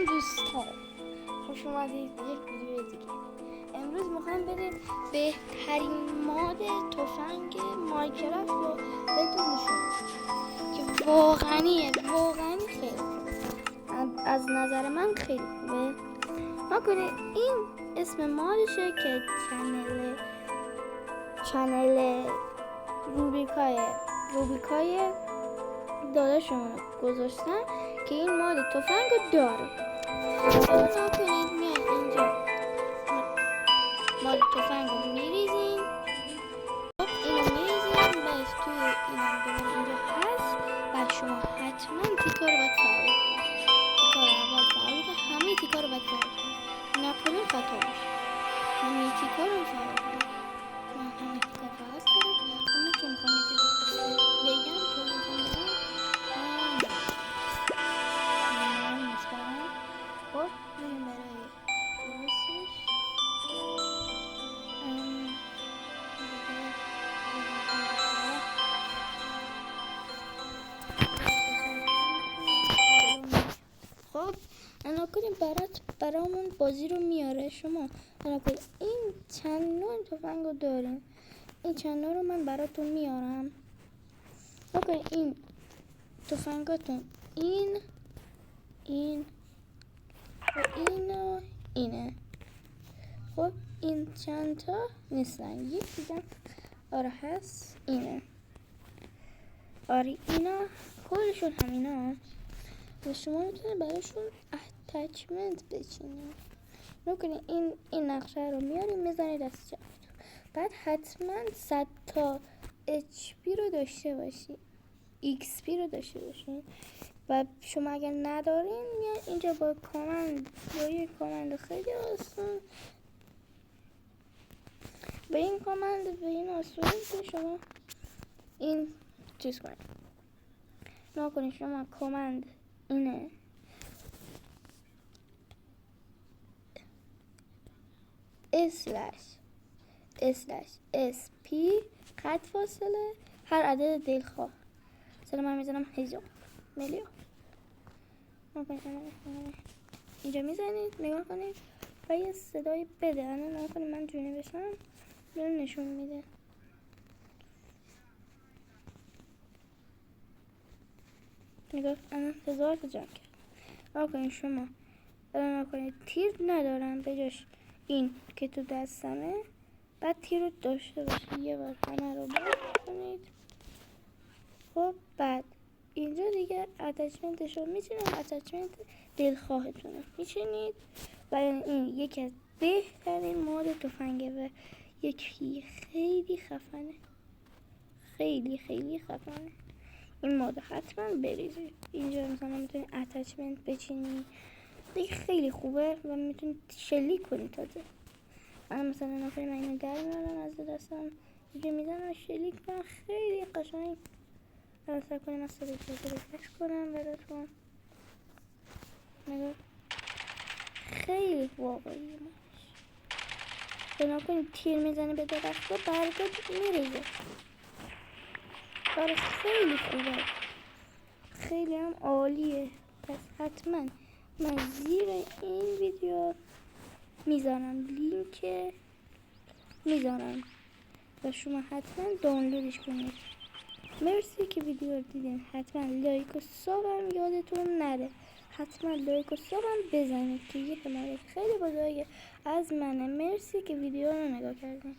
سلام دوستان، خوش اومدید یک ویدیو دیگه. امروز میخوایم بریم بهترین ماد تفنگ مایکرافت رو بهتون نشون بدم که واقعا خیلی از نظر من خیلی خوبه. نکنه این اسم مادشه که چنل روبیکای داداشمون گذاشتن که این ماد تفنگ رو داره. حالا کنید میان اینجا ماد تفنگ رو میریزین، اینو میریزین بعد توی اینم ببین اینجا هست و شما حتما تیکا رو باید فعال کنید. تیکا رو اول فعال کنید، همه تیکا رو باید فعال کنید، نکنید خطا میشه. همه تیکا رو فعال کنید. من همه تیکا فعال کردم. اما چون میخوام یه چیز بگم تو میخوام بگم خب بریم برای درستش. خب انا کنیم برامون بازی رو میاره. شما انا کنیم این چند نوع تفنگ رو داریم. این چند نوع رو من براتون میارم. اوکی این تفنگاتون این و اینه. خب این چند تا نیستن، یک دیگه آره هست اینه. آره اینا کلشون همینا و شما میتونید براشون اتچمنت بچینید. نکنید این نقشه رو میاریم میزنید دست چپتون. بعد حتما 100 تا HP رو داشته باشید، XP رو داشته باشین. و شما اگر ندارین میان اینجا با یک کامند خیلی آسان، به این کامند به این آسانی که شما این چیز کنید. نکنید شما کامند اینه /SP خط فاصله هر عدد دلخواه. مثلا من میزنم 1000 میلیون. اینجا میزنید نگاه کنید و یه صدای بده. نگاه کنید من جونی بشم داره نشون میده. نگاه 1000 تا جمع کرد. نگاه کنید شما نگاه کنید تیر ندارم به جاش این که تو دستمه. بعد تیر رو داشته باشید یه بار همه رو باز کنید. خب بعد اینجا دیگه اتچمنتش رو میچینید، اتچمنت دلخواهتونه میچینید و این یکی از بهترین ماد تفنگه و یکی خیلی خفنه، خیلی خفنه. این ماد حتما بریزید. اینجا مثلا میتونید اتچمنت بچینید دیگه، خیلی خوبه و میتونید شلیک کنید. تازه من مثلا من اینو در میارم از دستم اینجا میزنم شلیک کنم، خیلی قشنگ. مثلا کنیم از سر رفرش کنم براتون. نگاه خیلی واقعی بنا کنید تیر میزنه به درخت و برگرد میریزه. برای خیلی خوبه، خیلی هم عالیه. پس حتما من زیر این ویدیو میذارم لینک میذارم و شما حتما دانلودش کنید. مرسی که ویدیو رو دیدین. حتما لایک و سابم یادتون نره. حتما لایک و سابم بزنید که یه حمایت خیلی بزرگه از منه. مرسی که ویدیو رو نگاه کردین.